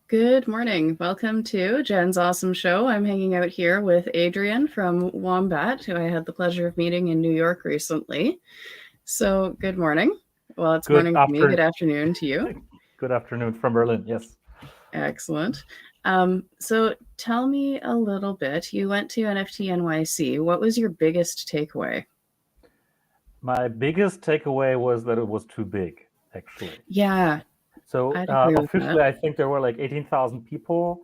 Good morning. Welcome to Jen's Awesome Show. I'm hanging out here with Adrian from Wombat, who I had the pleasure of meeting in New York recently. So, good morning. Well, it's Good morning for me. Good afternoon. afternoon to you. Good afternoon from Berlin. Yes. Excellent. So, tell me a little bit. You went to NFT NYC. What was your biggest takeaway? My biggest takeaway was that it was too big, actually. Yeah, So I'd agree with that. officially, I think there were like 18,000 people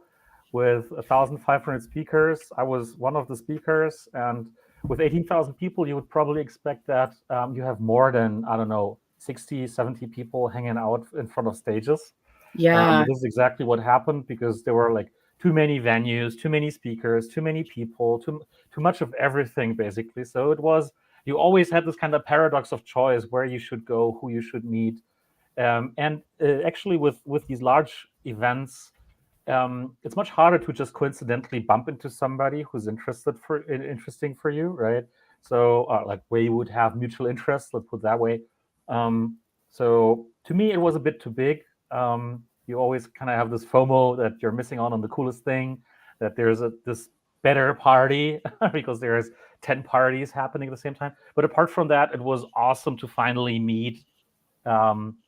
with 1,500 speakers. I was one of the speakers, and with 18,000 people, you would probably expect that you have more than, I don't know, 60, 70 people hanging out in front of stages. Yeah, This is exactly what happened because there were like too many venues, too many speakers, too many people, too much of everything, basically. So it was, you always had this kind of paradox of choice where you should go, who you should meet. And actually, with these large events, it's much harder to just coincidentally bump into somebody who's interesting for you, right? So, like where you would have mutual interests, let's put it that way. So, to me, it was a bit too big. You always kind of have this FOMO that you're missing out on the coolest thing, that there's this better party because there's 10 parties happening at the same time. But apart from that, it was awesome to finally meet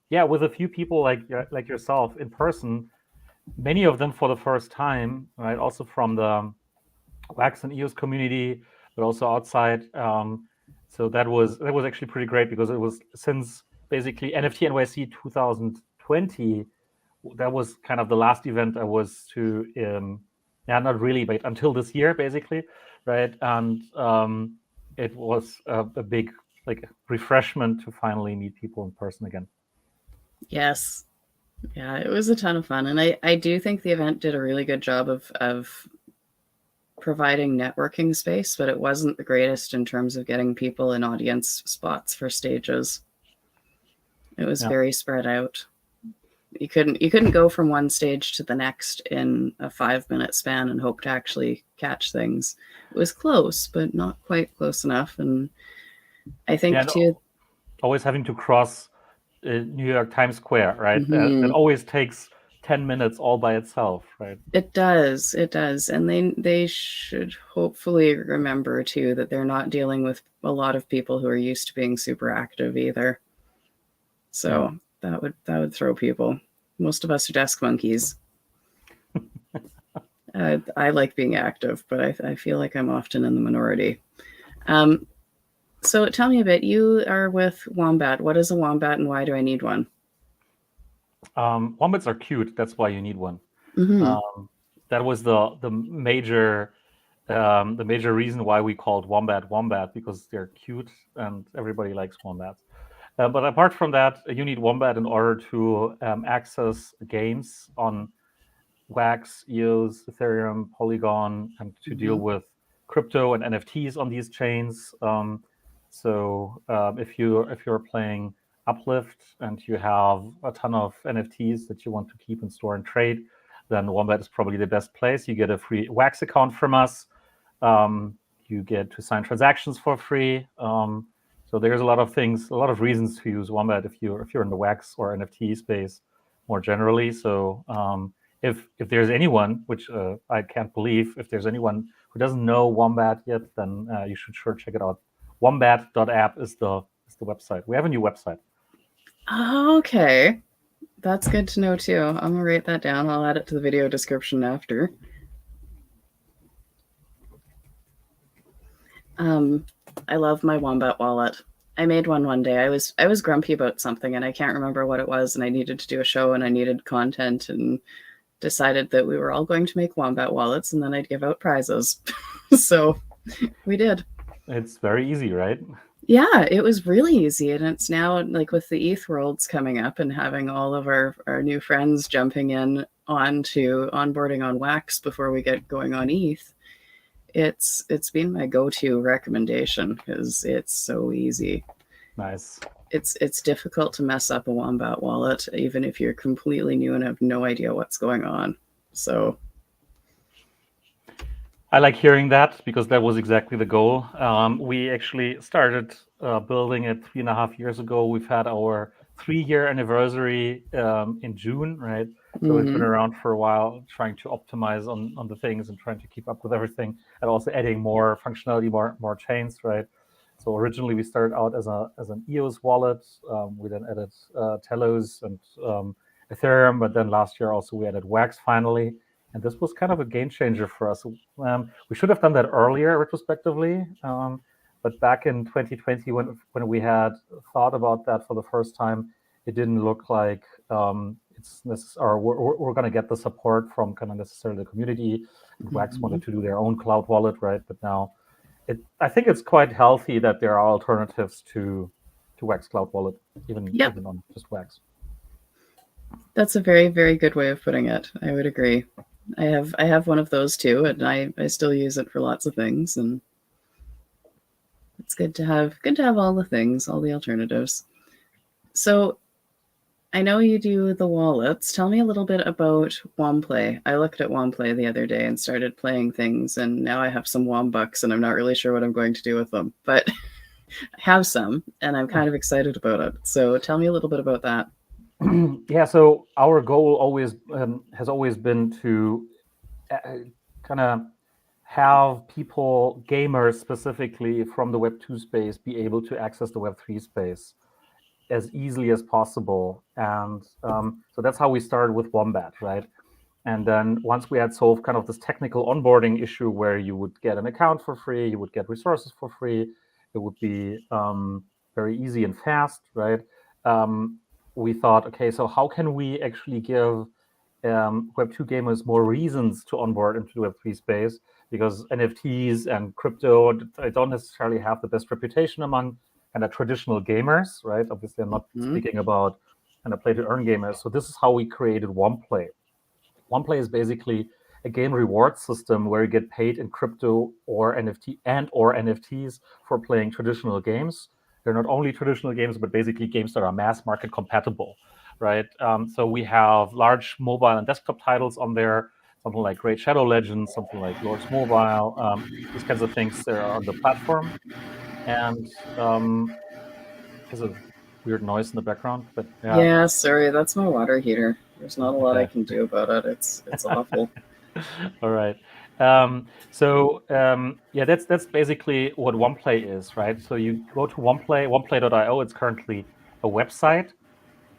yeah, with a few people like yourself in person, many of them for the first time, right? Also from the Wax and EOS community, but also outside. So that was actually pretty great because it was since basically NFT NYC 2020. That was kind of the last event I was to. Yeah, not really, but until this year, basically, right? And it was a big like refreshment to finally meet people in person again. yes. Yeah, it was a ton of fun. And I do think the event did a really good job of providing networking space, but it wasn't the greatest in terms of getting people in audience spots for stages. It was Yeah. very spread out. You couldn't go from one stage to the next in a 5 minute span and hope to actually catch things. It was close, but not quite close enough. And I Yeah, think and too. always having to cross New York Times Square, right? That Mhm. always takes 10 minutes all by itself, right? It does, and they should hopefully remember too that they're not dealing with a lot of people who are used to being super active either. Yeah. So that would throw people. Most of us are desk monkeys. I like being active, but I feel like I'm often in the minority. Um, so tell me a bit. You are with Wombat. What is a wombat, and why do I need one? Wombats are cute. That's why you need one. Mm-hmm. That was the major reason why we called Wombat Wombat because they're cute and everybody likes wombats. But apart from that, you need Wombat in order to access games on Wax, EOS, Ethereum, Polygon, and to deal Mm-hmm. with crypto and NFTs on these chains. If you're playing Uplift and you have a ton of NFTs that you want to keep and store and trade, then Wombat is probably the best place. You get a free Wax account from us. You get to sign transactions for free. So there's a lot of things, a lot of reasons to use Wombat if you're in the Wax or NFT space more generally. So if there's anyone, which I can't believe, if there's anyone who doesn't know Wombat yet, then you should sure check it out. Wombat.app is the website. We have a new website. Okay, that's good to know too. I'm gonna write that down. I'll add it to the video description after. Um, I love my Wombat wallet. I made one day. I was grumpy about something and I can't remember what it was, and I needed to do a show and I needed content and decided that we were all going to make Wombat wallets and then I'd give out prizes. So we did. It's very easy, right? Yeah, it was really easy, and it's now like with the ETH worlds coming up and having all of our new friends jumping in onto onboarding on Wax before we get going on ETH. It's been my go-to recommendation because it's so easy. Nice. It's difficult to mess up a Wombat wallet, even if you're completely new and have no idea what's going on. So I like hearing that because that was exactly the goal. We actually started building it 3.5 years ago. We've had our 3-year anniversary in June, right? So it's been around for a while, trying to optimize on the things and trying to keep up with everything, and also adding more functionality, more chains, right? So originally we started out as an EOS wallet. We then added Telos and Ethereum, but then last year also we added Wax finally, and this was kind of a game changer for us. We should have done that earlier, retrospectively, but back in 2020, when we had thought about that for the first time, it didn't look like or we're going to get the support from kind of necessarily the community. And Wax wanted to do their own cloud wallet, right? But now I think it's quite healthy that there are alternatives to Wax Cloud Wallet, even on just Wax. That's a very, very good way of putting it. I would agree. I have one of those too, and I still use it for lots of things, and it's good to have all the things, all the alternatives. So I know you do the wallets. Tell me a little bit about Womplay. I looked at Womplay the other day and started playing things, and now I have some Wombucks, and I'm not really sure what I'm going to do with them, but I have some, and I'm kind of excited about it. So tell me a little bit about that. Yeah, so our goal has always been to kind of have people, gamers specifically from the Web2 space, be able to access the Web3 space as easily as possible. And so that's how we started with Wombat, right? And then once we had solved kind of this technical onboarding issue where you would get an account for free, you would get resources for free, it would be very easy and fast, right? We thought, okay, so how can we actually give Web2 gamers more reasons to onboard into the Web3 space? Because NFTs and crypto, I don't necessarily have the best reputation among kind of traditional gamers, right? Obviously, I'm not speaking about kind of play-to-earn gamers. So this is how we created Womplay. Womplay is basically a game reward system where you get paid in crypto or NFTs for playing traditional games. They're not only traditional games, but basically games that are mass market compatible, right? So we have large mobile and desktop titles on there, something like Great Shadow Legends, something like Lords Mobile, these kinds of things that are on the platform. And there's a weird noise in the background, but yeah, sorry, that's my water heater. There's not a lot I can do about it. It's awful. All right. Yeah, that's basically what Womplay is, right? So you go to Womplay, womplay.io. It's currently a website.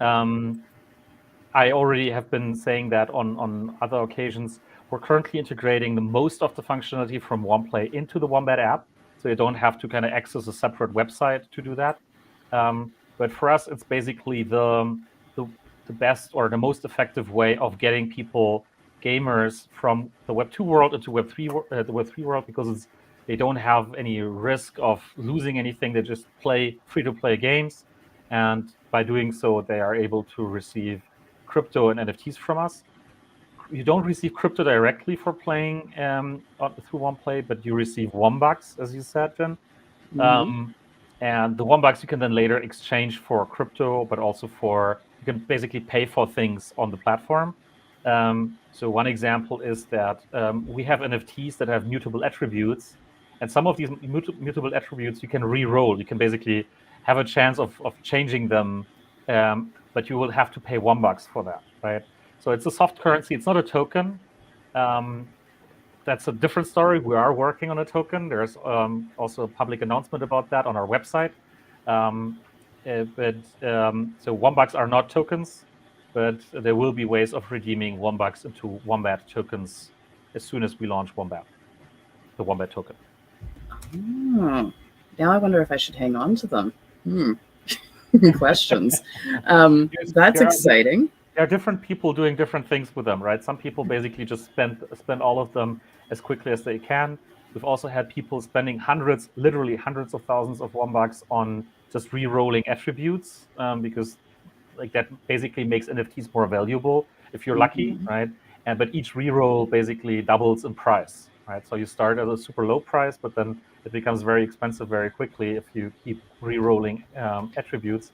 I already have been saying that on other occasions. We're currently integrating the most of the functionality from Womplay into the Wombat app, so you don't have to kind of access a separate website to do that. But for us, it's basically the best or the most effective way of getting people, gamers, from the Web2 world into the Web3 world, because they don't have any risk of losing anything. They just play free-to-play games, and by doing so, they are able to receive crypto and NFTs from us. You don't receive crypto directly for playing through Womplay, but you receive Wombucks, as you said, Jen. And the Wombucks you can then later exchange for crypto, but also you can basically pay for things on the platform. So one example is that we have NFTs that have mutable attributes, and some of these mutable attributes you can re-roll. You can basically have a chance of changing them, but you will have to pay Wombucks for that, right? So it's a soft currency. It's not a token. That's a different story. We are working on a token. There's also a public announcement about that on our website. So Wombucks are not tokens, but there will be ways of redeeming Wombucks into Wombat tokens as soon as we launch Wombat, the Wombat token. Oh, now I wonder if I should hang on to them. Questions. That's exciting. There are different people doing different things with them, right? Some people basically just spend all of them as quickly as they can. We've also had people spending literally hundreds of thousands of Wombucks on just re-rolling attributes, because like that basically makes NFTs more valuable if you're lucky, right? But each re-roll basically doubles in price, right? So you start at a super low price, but then it becomes very expensive very quickly if you keep re-rolling attributes.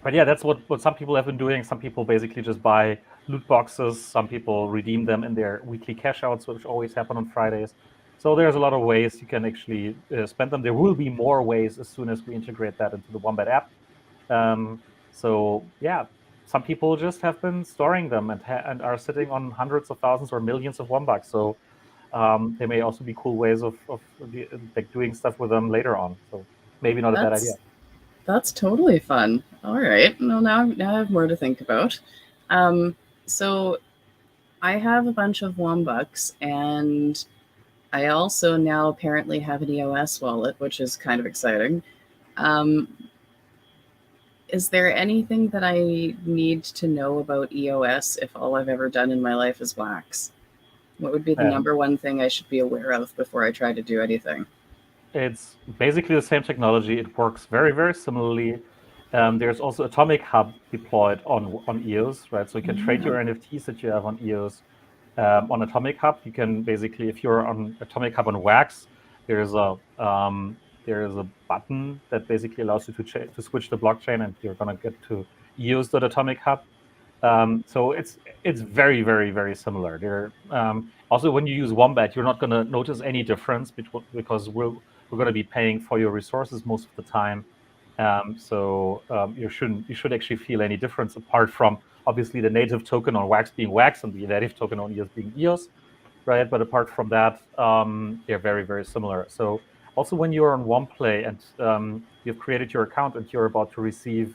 But yeah, that's what some people have been doing. Some people basically just buy loot boxes. Some people redeem them in their weekly cash outs, which always happen on Fridays. So there's a lot of ways you can actually spend them. There will be more ways as soon as we integrate that into the Wombat app. So yeah, some people just have been storing them and are sitting on hundreds of thousands or millions of Wombats. So there may also be cool ways of like doing stuff with them later on. So maybe not a bad idea. That's totally fun. All right. Well, now I have more to think about. So I have a bunch of Wombats, and I also now apparently have an EOS wallet, which is kind of exciting. Um, is there anything that I need to know about EOS if all I've ever done in my life is wax? What would be the Um, number one thing I should be aware of before I try to do anything? it's basically the same technology. It works very, very similarly. There's also Atomic Hub deployed on EOS, right? So you can trade your Yeah. NFTs that you have on EOS on Atomic Hub. You can basically, if you're on Atomic Hub on Wax, there's a button that basically allows you to switch the blockchain, and you're gonna get to EOS.Atomic Hub. So it's very, very, very similar. There also, when you use Wombat, you're not going to notice any difference because we're going to be paying for your resources most of the time. You should actually feel any difference apart from obviously the native token on Wax being Wax and the native token on EOS being EOS, right? But apart from that, they're very, very similar. So also when you're on OnePlay and you've created your account and you're about to receive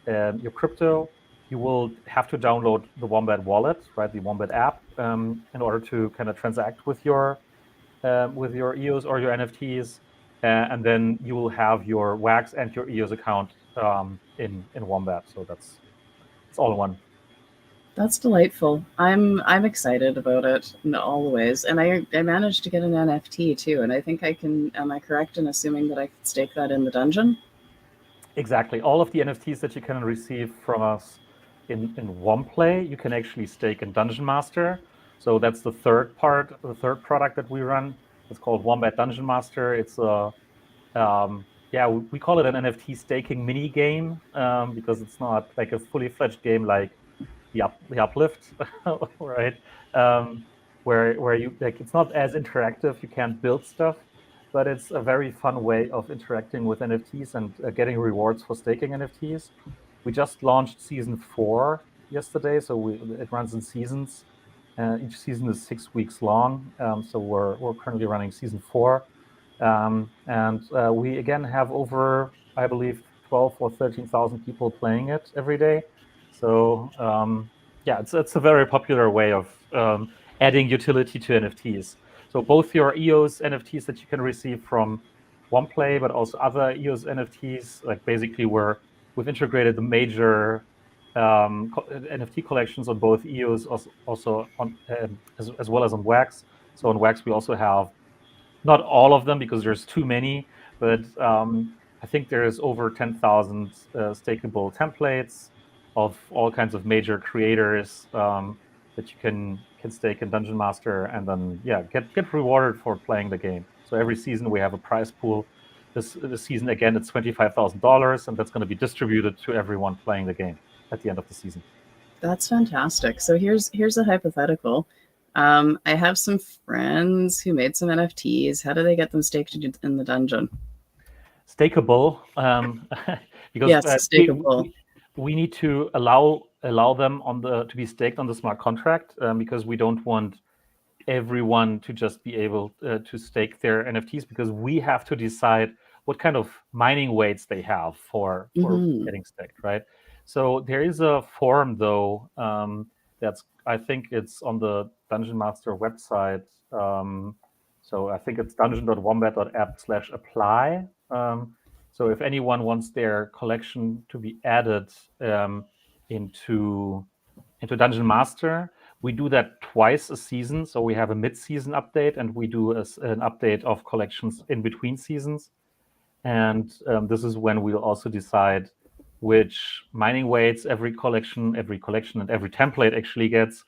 your crypto, you will have to download the Wombat wallet, right, the Wombat app, in order to kind of transact with your EOS or your NFTs, and then you will have your Wax and your EOS account in Wombat. So it's all in one. That's delightful. I'm excited about it in all the ways, and I managed to get an NFT too, and I think I can. Am I correct in assuming that I could stake that in the dungeon? Exactly. All of the NFTs that you can receive from us in OnePlay, you can actually stake in Dungeon Master. So that's the third product that we run. It's called Wombat Dungeon Master. It's a yeah, we call it an NFT staking mini game because it's not like a fully fledged game like the Uplift, right? Um, where you like it's not as interactive. You can't build stuff, but it's a very fun way of interacting with NFTs and getting rewards for staking NFTs. We just launched season 4 yesterday, so it runs in seasons. Each season is 6 weeks long, so we're currently running season 4, and we again have over, I believe, 12 or 13,000 people playing it every day. So yeah, it's a very popular way of adding utility to NFTs. So both your EOS NFTs that you can receive from OnePlay, but also other EOS NFTs, like basically we've integrated the major NFT collections on both EOS, also on as well as on Wax. So on Wax we also have not all of them because there's too many, but I think there's over 10,000 stakeable templates of all kinds of major creators that you can stake in Dungeon Master, and then yeah, get rewarded for playing the game. So every season we have a prize pool. This season again, it's $25,000, and that's going to be distributed to everyone playing the game at the end of the season. That's fantastic. So here's a hypothetical. I have some friends who made some NFTs. How do they get them staked in the dungeon? Stakeable, because Yes, stakeable. we need to allow them to be staked on the smart contract, because we don't want everyone to just be able to stake their NFTs, because we have to decide what kind of mining weights they have for Hmm. getting staked, right? So there is a form though, that's, I think it's on the Dungeon Master website. So I think it's dungeon.wombat.app/apply. So if anyone wants their collection to be added into Dungeon Master, we do that twice a season. So we have a mid-season update, and we do an update of collections in between seasons. And this is when we'll also decide which mining weights every collection, and every template actually gets.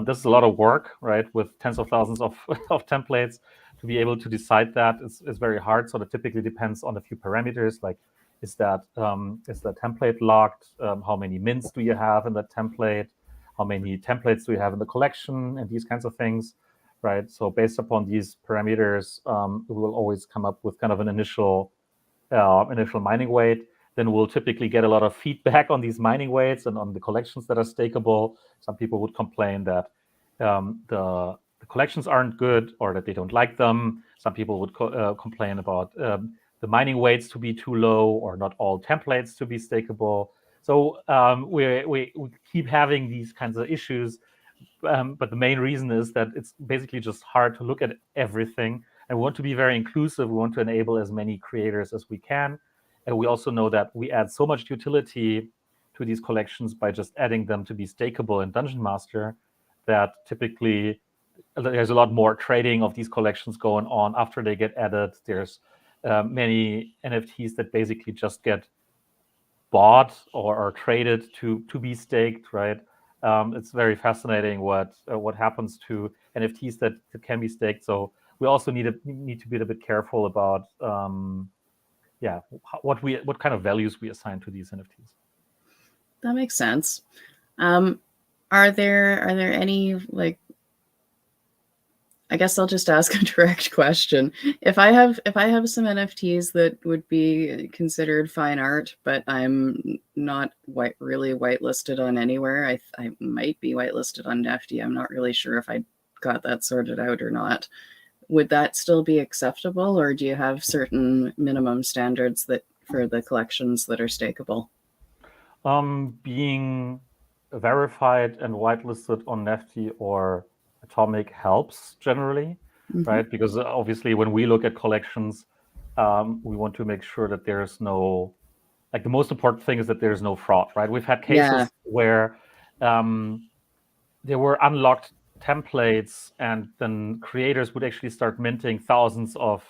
This is a lot of work, right? With tens of thousands of, of templates, to be able to decide that is very hard. So that typically depends on a few parameters, like is that template locked? How many mints do you have in that template? How many templates do you have in the collection? And these kinds of things, right? So based upon these parameters, we will always come up with kind of an initial mining weight. then we'll typically get a lot of feedback on these mining weights and on the collections that are stakeable. Some people would complain that the collections aren't good or that they don't like them. Some people would complain about the mining weights to be too low or not all templates to be stakeable. So we keep having these kinds of issues. But the main reason is that it's basically just hard to look at everything. And we want to be very inclusive. We want to enable as many creators as we can. And we also know that we add so much utility to these collections by just adding them to be stakeable in Dungeon Master that typically there's a lot more trading of these collections going on after they get added. There's many NFTs that basically just get bought or traded to be staked, right? It's very fascinating what happens to NFTs that can be staked. So we also need to be a bit careful about what kind of values we assign to these NFTs. That makes sense. Are there any, like, I guess I'll just ask a direct question. If I have some NFTs that would be considered fine art, but I'm not really whitelisted on anywhere, I might be whitelisted on Nifty. I'm not really sure if I got that sorted out or not. Would that still be acceptable, or do you have certain minimum standards that for the collections that are stakeable? Being verified and whitelisted on Nifty or Atomic helps generally, right? Because obviously when we look at collections, we want to make sure that there's no, like the most important thing is that there's no fraud, right? We've had cases where there were unlocked templates and then creators would actually start minting thousands of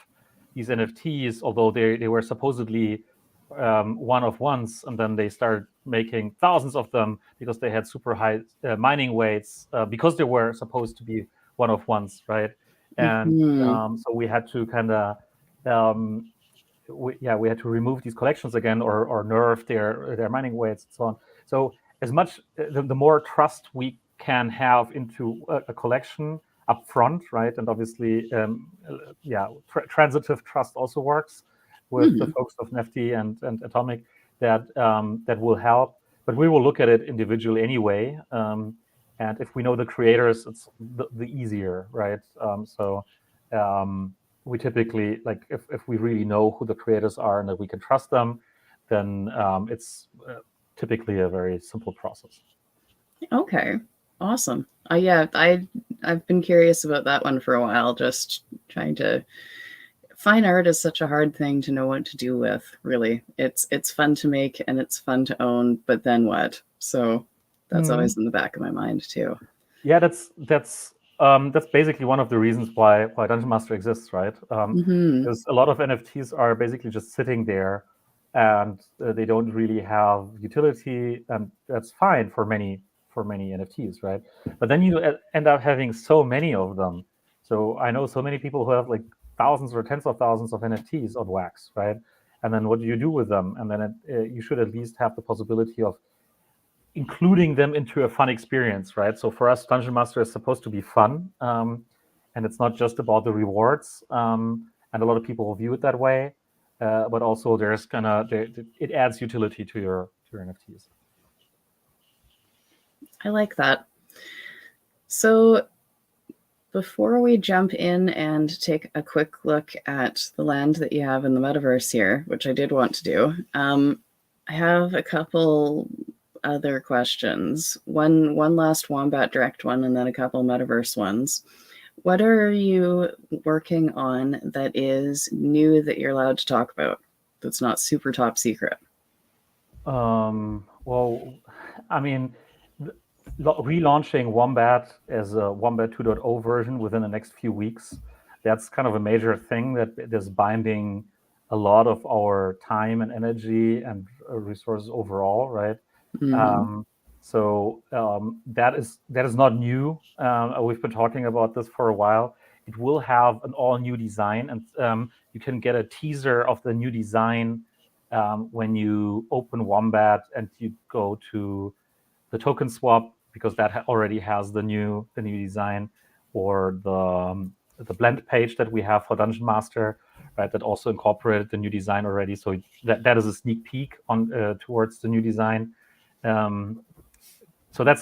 these NFTs, although they were supposedly one-of-ones, and then they started making thousands of them because they had super high mining weights because they were supposed to be one-of-ones, right? And so we had to kind of we had to remove these collections again or nerf their mining weights and so on. So as much the more trust we can have into a collection up front, right? And obviously transitive trust also works with the folks of Nifty and Atomic, that will help. But we will look at it individually anyway. And if we know the creators, it's the easier, right? We typically, like, if we really know who the creators are and that we can trust them, then it's typically a very simple process. Okay, awesome. I've been curious about that one for a while, just trying to. Fine art is such a hard thing to know what to do with, really. It's fun to make and it's fun to own, but then what? So that's always in the back of my mind too. Yeah, that's basically one of the reasons why Dungeon Master exists, right? Because a lot of NFTs are basically just sitting there and they don't really have utility, and that's fine for many NFTs, right? But then you end up having so many of them. So I know so many people who have like thousands or tens of thousands of NFTs on Wax, right? And then what do you do with them? And then you should at least have the possibility of including them into a fun experience, right? So for us, Dungeon Master is supposed to be fun, and it's not just about the rewards. And a lot of people will view it that way, but also it adds utility to your NFTs. I like that. So before we jump in and take a quick look at the land that you have in the metaverse here, which I did want to do, I have a couple other questions. One last Wombat Direct one, and then a couple metaverse ones. What are you working on that is new that you're allowed to talk about, that's not super top secret? Well, I mean, relaunching Wombat as a Wombat 2.0 version within the next few weeks, that's kind of a major thing that is binding a lot of our time and energy and resources overall, right? So that is not new. We've been talking about this for a while. It will have an all new design, and you can get a teaser of the new design when you open Wombat and you go to the token swap, because that already has the new design, or the blend page that we have for Dungeon Master, right? That also incorporated the new design already. So that is a sneak peek on towards the new design. So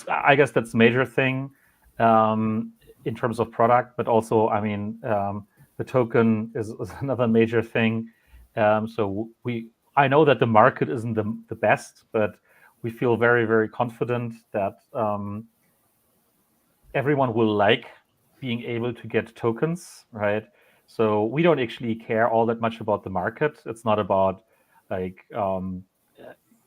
I guess that's a major thing in terms of product, but also, I mean, the token is another major thing. So I know that the market isn't the best, but we feel very, very confident that everyone will like being able to get tokens, right? So we don't actually care all that much about the market. It's not about like,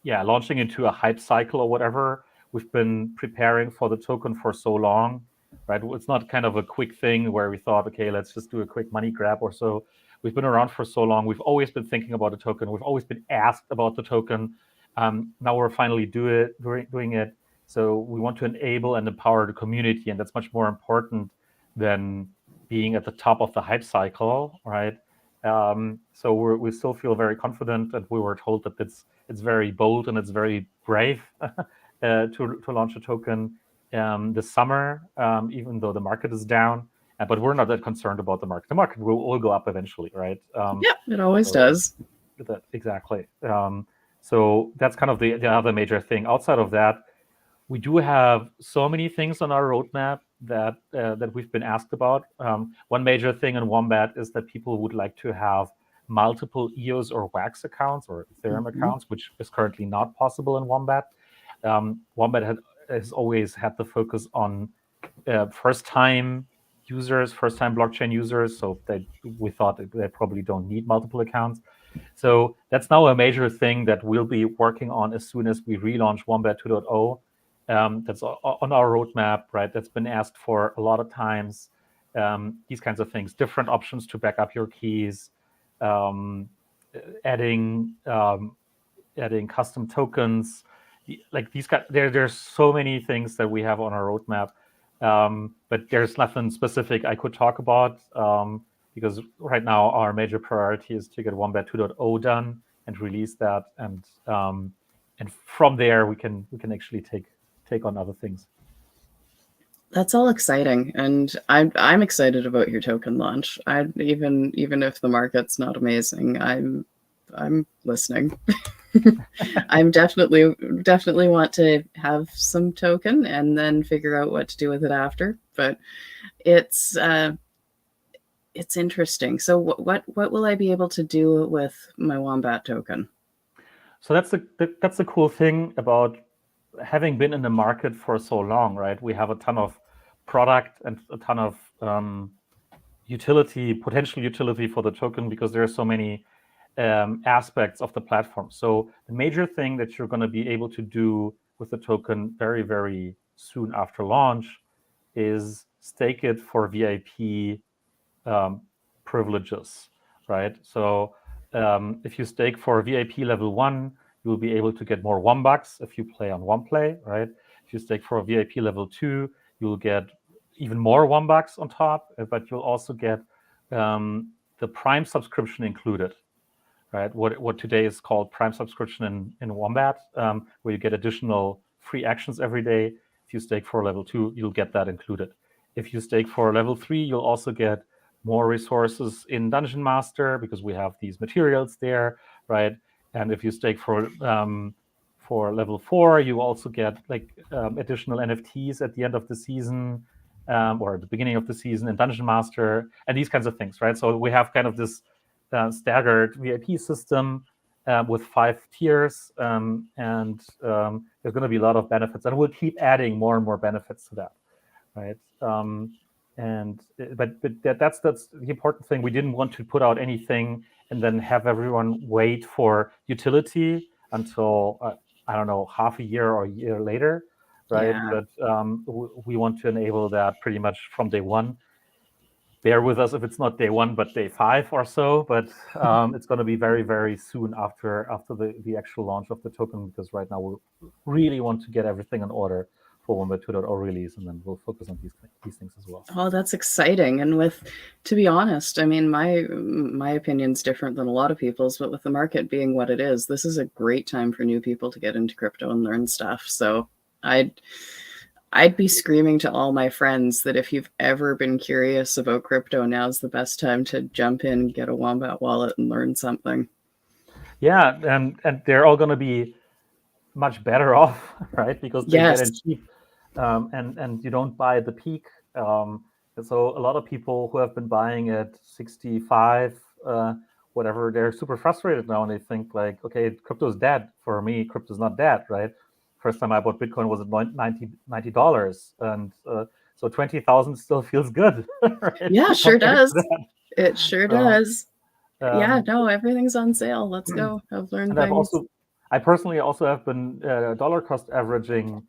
launching into a hype cycle or whatever. We've been preparing for the token for so long, right? It's not kind of a quick thing where we thought, okay, let's just do a quick money grab or so. We've been around for so long. We've always been thinking about the token. We've always been asked about the token. Now we're finally doing it. So we want to enable and empower the community, and that's much more important than being at the top of the hype cycle, right? So we still feel very confident, and we were told that it's very bold and it's very brave to launch a token this summer, even though the market is down. But we're not that concerned about the market. The market will go up eventually, right? Yeah, it always does. Exactly. So that's kind of the other major thing. Outside of that, we do have so many things on our roadmap that we've been asked about. One major thing in Wombat is that people would like to have multiple EOS or WAX accounts or Ethereum accounts, which is currently not possible in Wombat. Wombat has always had the focus on first-time users, first-time blockchain users. So we thought they probably don't need multiple accounts. So that's now a major thing that we'll be working on as soon as we relaunch Wombat 2.0. That's on our roadmap, right? That's been asked for a lot of times. These kinds of things, different options to back up your keys, adding custom tokens, like these guys. There's so many things that we have on our roadmap, but there's nothing specific I could talk about because right now our major priority is to get Wombat 2.0 done and release that, and from there we can actually take on other things. That's all exciting, and I'm excited about your token launch. Even if the market's not amazing, I'm listening. I'm definitely want to have some token and then figure out what to do with it after. But it's interesting. So what will I be able to do with my Wombat token? So that's the cool thing about having been in the market for so long, right? We have a ton of product and a ton of potential utility for the token because there are so many aspects of the platform. So the major thing that you're going to be able to do with the token very, very soon after launch is stake it for VIP privileges, right? So if you stake for VIP level 1, you'll be able to get more Wombats if you play on OnePlay, right? If you stake for a VIP level 2, you'll get even more Wombats on top, but you'll also get the Prime subscription included, right? What today is called Prime subscription in Wombat, where you get additional free actions every day. If you stake for level 2, you'll get that included. If you stake for level 3, you'll also get more resources in Dungeon Master because we have these materials there, right? And if you stake for level 4, you also get like additional NFTs at the end of the season or at the beginning of the season in Dungeon Master and these kinds of things, right? So we have kind of this staggered VIP system with 5 tiers, and there's going to be a lot of benefits, and we'll keep adding more and more benefits to that, right? But that's the important thing. We didn't want to put out anything and then have everyone wait for utility until I don't know, half a year or a year later, right? Yeah. But we want to enable that pretty much from day one. Bear with us if it's not day 1, but day 5 or so. But it's going to be very, very soon after the actual launch of the token, because right now we really want to get everything in order for Wombat 2.0 release, and then we'll focus on these things as well. Oh, that's exciting. And to be honest, I mean, my opinion's different than a lot of people's, but with the market being what it is, this is a great time for new people to get into crypto and learn stuff. So I'd be screaming to all my friends that if you've ever been curious about crypto, now's the best time to jump in, get a Wombat wallet, and learn something. Yeah, and they're all going to be much better off, right? Because they get it Yes. cheap, and you don't buy at the peak. So a lot of people who have been buying at 65, whatever, they're super frustrated now, and they think like, okay, crypto's dead. For me, crypto's not dead, right? First time I bought Bitcoin was at $90, and so 20,000 still feels good, right? Yeah, sure Compared to does. that. It sure So, does. Yeah, um, no, everything's on sale. Let's go. I've learned and things. I personally also have been dollar cost averaging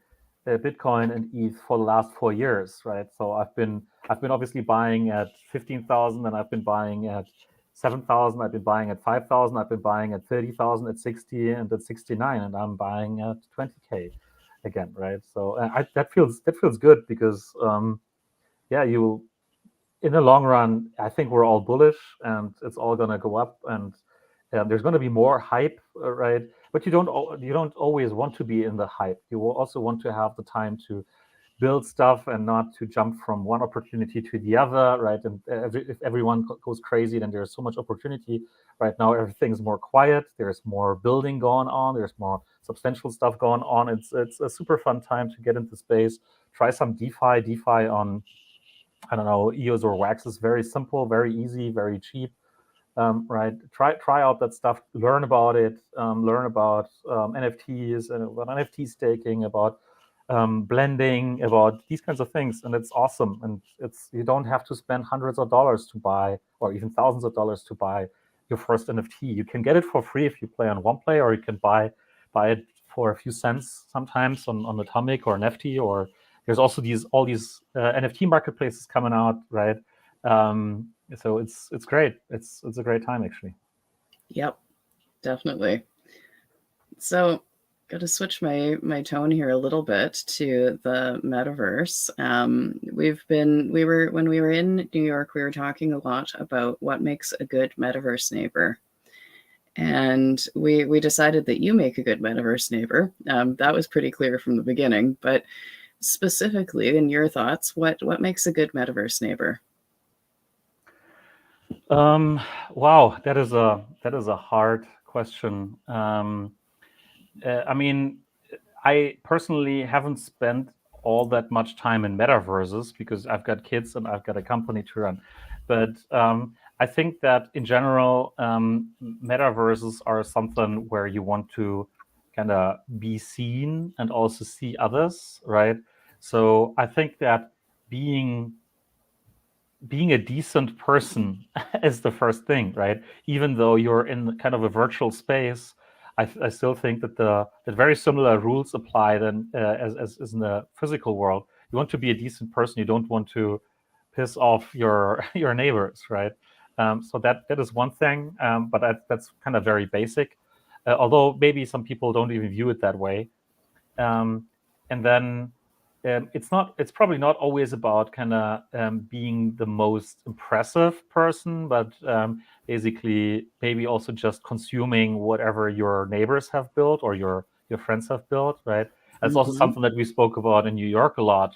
Bitcoin and ETH for the last 4 years, right? So I've been obviously buying at 15,000, and I've been buying at 7,000. I've been buying at 5,000. I've been buying at 30,000, at 60, and at 69, and I'm buying at 20K again, right? So that feels good because yeah, you in the long run, I think we're all bullish, and it's all going to go up, and there's going to be more hype, right? But you don't always want to be in the hype. You will also want to have the time to build stuff and not to jump from one opportunity to the other, right? And if everyone goes crazy, then there's so much opportunity. Right now, everything's more quiet. There's more building going on. There's more substantial stuff going on. It's a super fun time to get into space. Try some DeFi. DeFi on, I don't know, EOS or Wax is very simple, very easy, very cheap. Right? Try out that stuff. Learn about it. Learn about NFTs and about NFT staking, about blending, about these kinds of things, and it's awesome. And it's you don't have to spend hundreds of dollars to buy, or even thousands of dollars to buy your first NFT. You can get it for free if you play on OnePlay, or you can buy it for a few cents sometimes on Atomic or NFT, or there's also all these NFT marketplaces coming out, right? So it's great. It's a great time actually. Yep, definitely. So, got to switch my tone here a little bit to the metaverse. We were when we were in New York, we were talking a lot about what makes a good metaverse neighbor, and we decided that you make a good metaverse neighbor. That was pretty clear from the beginning, but specifically, in your thoughts, what makes a good metaverse neighbor? Wow, that is a hard question. I mean, I personally haven't spent all that much time in metaverses because I've got kids and I've got a company to run. But I think that in general, metaverses are something where you want to kind of be seen and also see others, right? So I think that being being a decent person is the first thing, right? Even though you're in kind of a virtual space, I still think that that very similar rules apply then as in the physical world. You want to be a decent person. You don't want to piss off your your neighbors, right? So that is one thing, but that's kind of very basic. Although maybe some people don't even view it that way. Um, and then it's probably not always about kind of being the most impressive person, but basically maybe also just consuming whatever your neighbors have built or your friends have built, right? That's also Mm-hmm. something that we spoke about in New York a lot.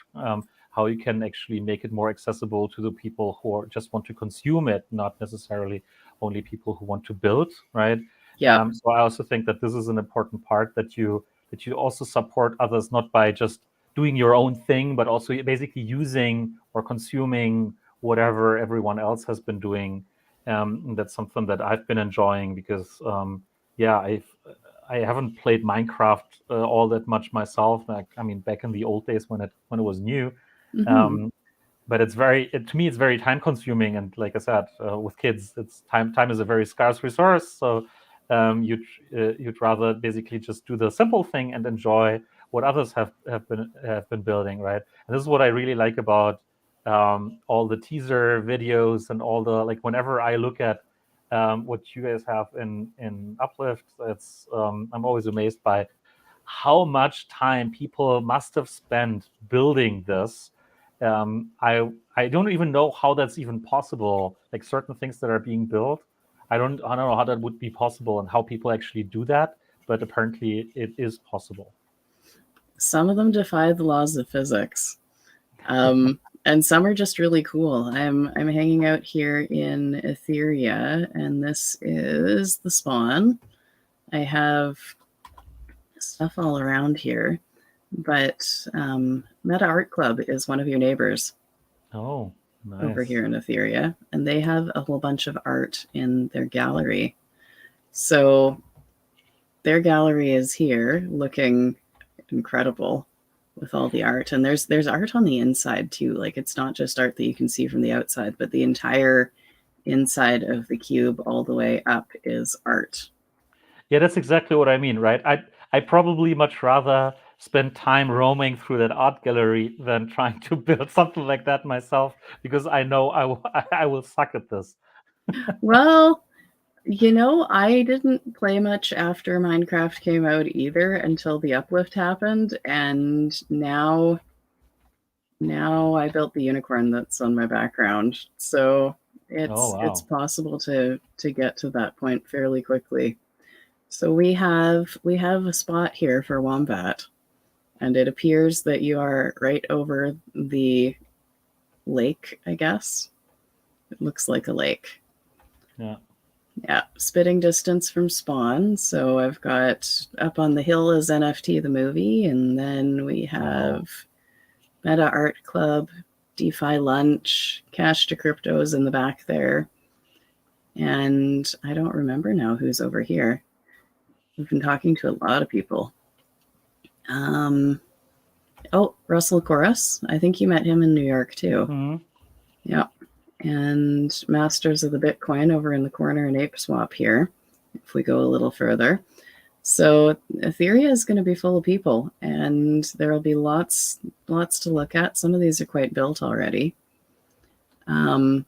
How you can actually make it more accessible to the people who just want to consume it, not necessarily only people who want to build, right? Yep. So I also think that this is an important part that you also support others not by just doing your own thing, but also basically using or consuming whatever everyone else has been doing. And that's something that I've been enjoying because, yeah, I haven't played Minecraft all that much myself. Like, I mean, back in the old days when it was new, Mm-hmm. um, but to me it's very time consuming, and like I said, with kids, it's time is a very scarce resource. So you'd rather basically just do the simple thing and enjoy what others have been building, right? And this is what I really like about all the teaser videos and all the, like, whenever I look at what you guys have in Uplift, it's I'm always amazed by how much time people must have spent building this. I don't even know how that's even possible. Like certain things that are being built, I don't know how that would be possible and how people actually do that. But apparently, it is possible. some of them defy the laws of physics. And some are just really cool. I'm hanging out here in Etheria, and this is the spawn. I have stuff all around here, but Meta Art Club is one of your neighbors. Oh, nice. Over here in Etheria, and they have a whole bunch of art in their gallery. So their gallery is here looking incredible with all the art, and there's art on the inside too. Like, it's not just art that you can see from the outside, but the entire inside of the cube all the way up is art. Yeah, that's exactly what I mean, right? I probably much rather spend time roaming through that art gallery than trying to build something like that myself, because I know I will suck at this. Well, I didn't play much after Minecraft came out either until the uplift happened, and now I built the unicorn that's on my background. So it's possible to get to that point fairly quickly. So we have a spot here for Wombat, and it appears that you are right over the lake, I guess. It looks like a lake. Yeah, spitting distance from spawn. So I've got up on the hill is NFT the movie, and then we have Meta Art Club, DeFi Lunch, Cash to Cryptos in the back there. And I don't remember now who's over here. We've been talking to a lot of people. Russell Chorus. I think you met him in New York too. Mm-hmm. Yeah. And Masters of the Bitcoin over in the corner in Ape Swap here, if we go a little further. So Etheria is going to be full of people, and there will be lots to look at. Some of these are quite built already. Yeah.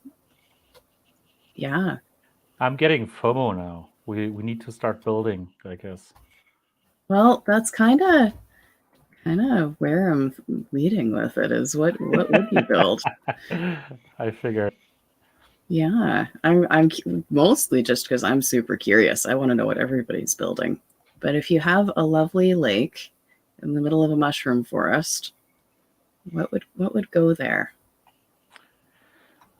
I'm getting FOMO now. We need to start building, I guess. Well, that's kind of where I'm leading with it, is what would you build? I figured. Yeah, I'm mostly just because I'm super curious. I want to know what everybody's building. But if you have a lovely lake in the middle of a mushroom forest, what would go there?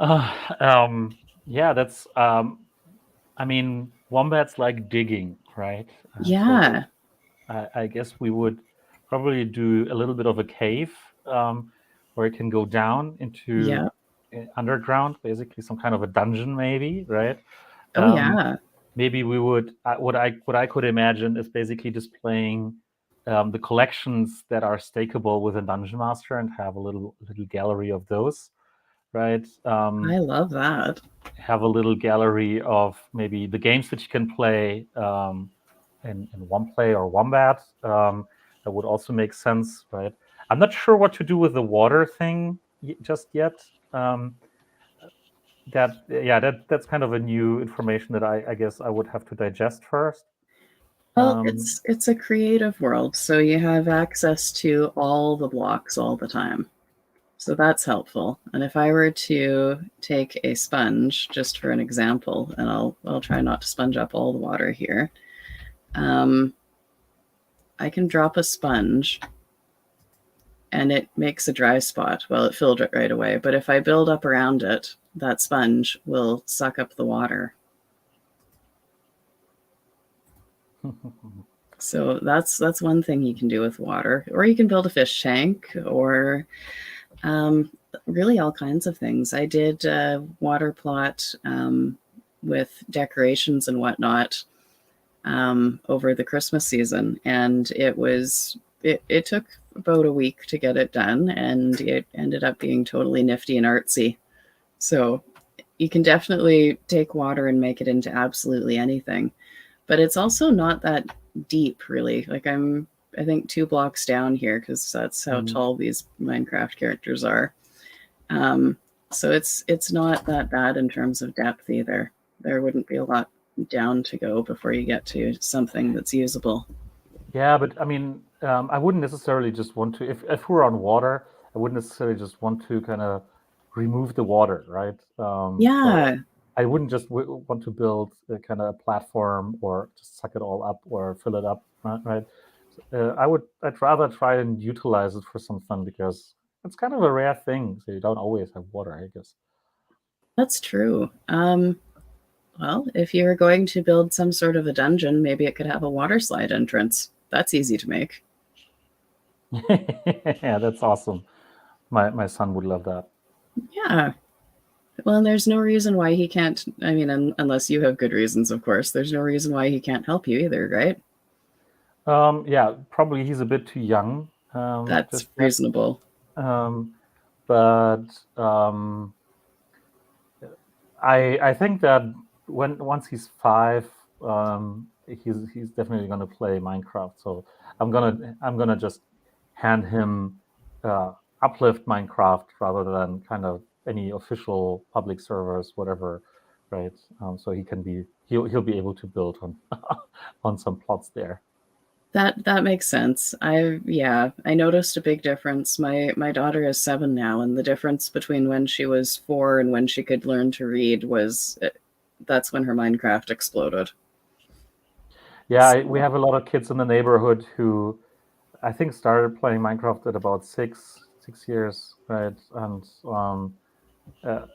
Yeah, that's. I mean, wombats like digging, right? Yeah. So I guess we would probably do a little bit of a cave where it can go down into underground, basically some kind of a dungeon, maybe, right? Oh yeah. Maybe we would. What I could imagine is basically displaying the collections that are stakeable with a dungeon master and have a little gallery of those, right? I love that. Have a little gallery of maybe the games that you can play in One-Play or Wombat. That would also make sense, right? I'm not sure what to do with the water thing just yet. That's kind of a new information that I guess I would have to digest first. Well, it's a creative world, so you have access to all the blocks all the time. So that's helpful. And if I were to take a sponge, just for an example, and I'll try not to sponge up all the water here. I can drop a sponge and it makes a dry spot. Well, it filled it right away. But if I build up around it, that sponge will suck up the water. So that's one thing you can do with water. Or you can build a fish tank, or really all kinds of things. I did a water plot with decorations and whatnot over the Christmas season, and it took about a week to get it done, and it ended up being totally nifty and artsy. So you can definitely take water and make it into absolutely anything, but it's also not that deep, really. Like, I think 2 blocks down here, because that's how tall these Minecraft characters are. So it's not that bad in terms of depth either. There wouldn't be a lot down to go before you get to something that's usable. Yeah, but I mean, I wouldn't necessarily just want to, if we're on water, I wouldn't necessarily just want to kind of remove the water, right? Yeah. So I wouldn't just want to build a kind of platform or just suck it all up or fill it up, right? I'd rather try and utilize it for some fun because it's kind of a rare thing, so you don't always have water, I guess. That's true. Well, if you were going to build some sort of a dungeon, maybe it could have a water slide entrance. That's easy to make. Yeah, that's awesome. My son would love that. Yeah. Well, there's no reason why he can't. I mean, unless you have good reasons, of course. There's no reason why he can't help you either, right? Yeah, probably he's a bit too young That's just yet. reasonable. Um, but I think that once he's 5, he's definitely gonna play Minecraft. So I'm gonna just hand him Uplift Minecraft rather than kind of any official public servers, whatever, right? So he'll be able to build on on some plots there. That makes sense. I noticed a big difference. My daughter is 7 now, and the difference between when she was 4 and when she could learn to read was that's when her Minecraft exploded. Yeah, we So, have a lot of kids in the neighborhood who I think started playing Minecraft at about 6 years, right? And uh,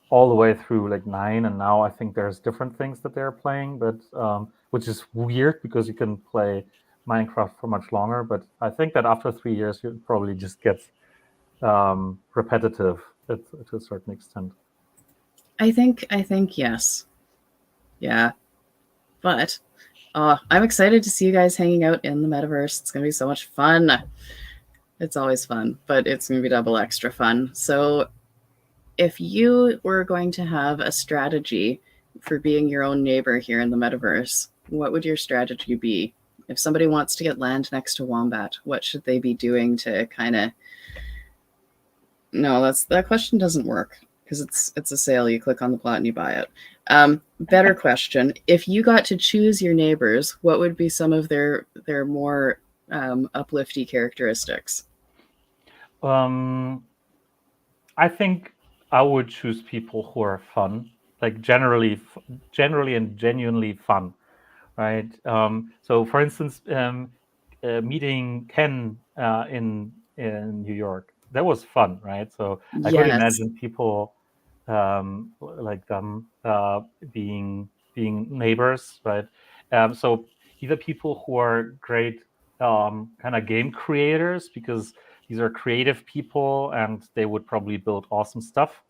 all the way through like 9, and now I think there's different things that they're playing, but which is weird because you can play Minecraft for much longer. But I think that after 3 years, it probably just gets repetitive to a certain extent. I think yes. Yeah. But I'm excited to see you guys hanging out in the metaverse. It's going to be so much fun. It's always fun, but it's going to be double extra fun. So, if you were going to have a strategy for being your own neighbor here in the metaverse, what would your strategy be? If somebody wants to get land next to Wombat, what should they be doing to kind of? No, that question doesn't work because it's a sale. You click on the plot and you buy it. Better question: if you got to choose your neighbors, what would be some of their more uplifty characteristics? Um, I think I would choose people who are fun, like generally and genuinely fun, right? So, for instance, meeting Ken in New York, that was fun, right? So I could Yes. imagine people like them being neighbors, right? So either people who are great kind of game creators because these are creative people and they would probably build awesome stuff,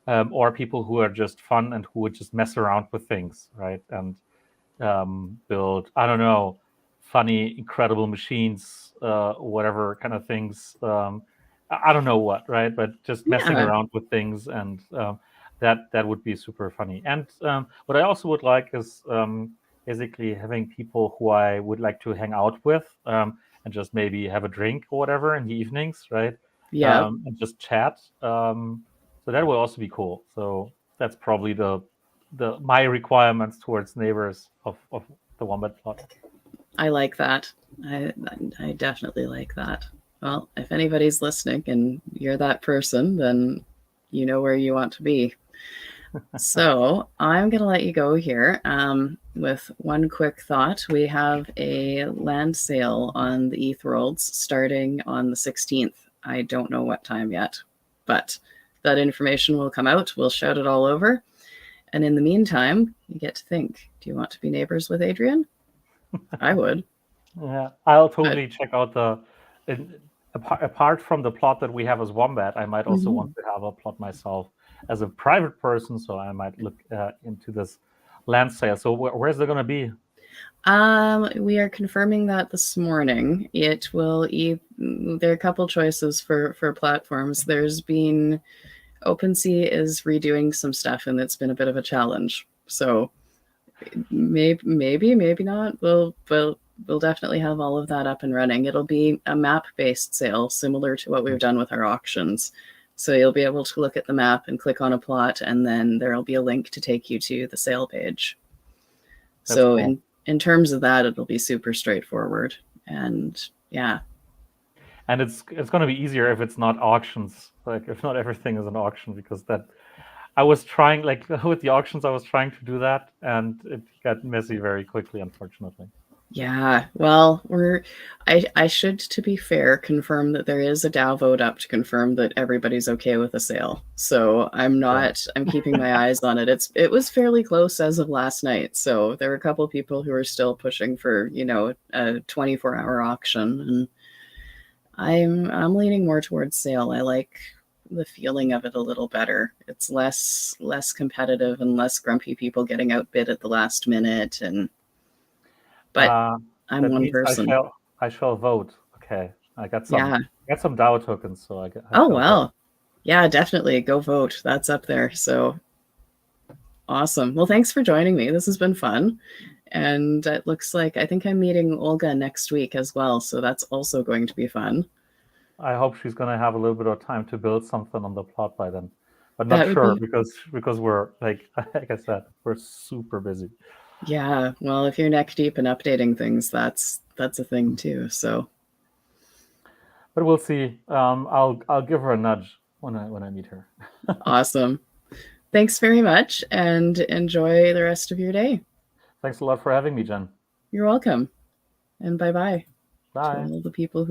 or people who are just fun and who would just mess around with things, right? And build, I don't know, funny, incredible machines, whatever kind of things. I don't know what, right? But just messing Yeah. around with things, and that would be super funny. And what I also would like is basically having people who I would like to hang out with, and just maybe have a drink or whatever in the evenings, right? Yeah. And just chat. So that will also be cool. So that's probably the my requirements towards neighbors of the Wombat plot. I like that. I I definitely like that. Well, if anybody's listening and you're that person, then you know where you want to be. So I'm going to let you go here with one quick thought. We have a land sale on the ETH Worlds starting on the 16th. I don't know what time yet, but that information will come out. We'll shout it all over. And in the meantime, you get to think, do you want to be neighbors with Adrian? I would. Yeah, I'll But totally check out apart from the plot that we have as Wombat, I might also want mhm. to have a plot myself as a private person, so I might look into this land sale. So where's it going to be? We are confirming that this morning. It will there are a couple choices for platforms. There's been OpenSea is redoing some stuff and it's been a bit of a challenge. So maybe not. We'll definitely have all of that up and running. It'll be a map-based sale similar to what we've done with our auctions. So you'll be able to look at the map and click on a plot and then there'll be a link to take you to the sale page. That's So cool. in terms of that, it'll be super straightforward. And yeah, And it's going to be easier if it's not auctions, like if not everything is an auction, because that I was trying, like with the auctions, I was trying to do that, and it got messy very quickly, unfortunately. Yeah, well, I should, to be fair, confirm that there is a DAO vote up to confirm that everybody's okay with a sale. So Yeah. I'm keeping my eyes on it. It was fairly close as of last night. So there were a couple people who are still pushing for, a 24-hour auction, and I'm leaning more towards sale. I like the feeling of it a little better. It's less competitive and less grumpy people getting outbid at the last minute, but Uh, I'm that one means person. I shall vote. Okay, Yeah. I got some DAO tokens, so I Oh, shall vote. well. Yeah, definitely go vote. That's up there. So awesome. Well, thanks for joining me. This has been fun. And it looks like I think I'm meeting Olga next week as well. So that's also going to be fun. I hope she's gonna have a little bit of time to build something on the plot by then, but not That would sure be, because we're like I said, we're super busy. yeah. Well, if you're neck deep in updating things, that's a thing too. So But we'll see. I'll give her a nudge when I meet her. awesome. Thanks very much and enjoy the rest of your day. Thanks a lot for having me, Jen. You're welcome. And bye bye to Bye. all the people who are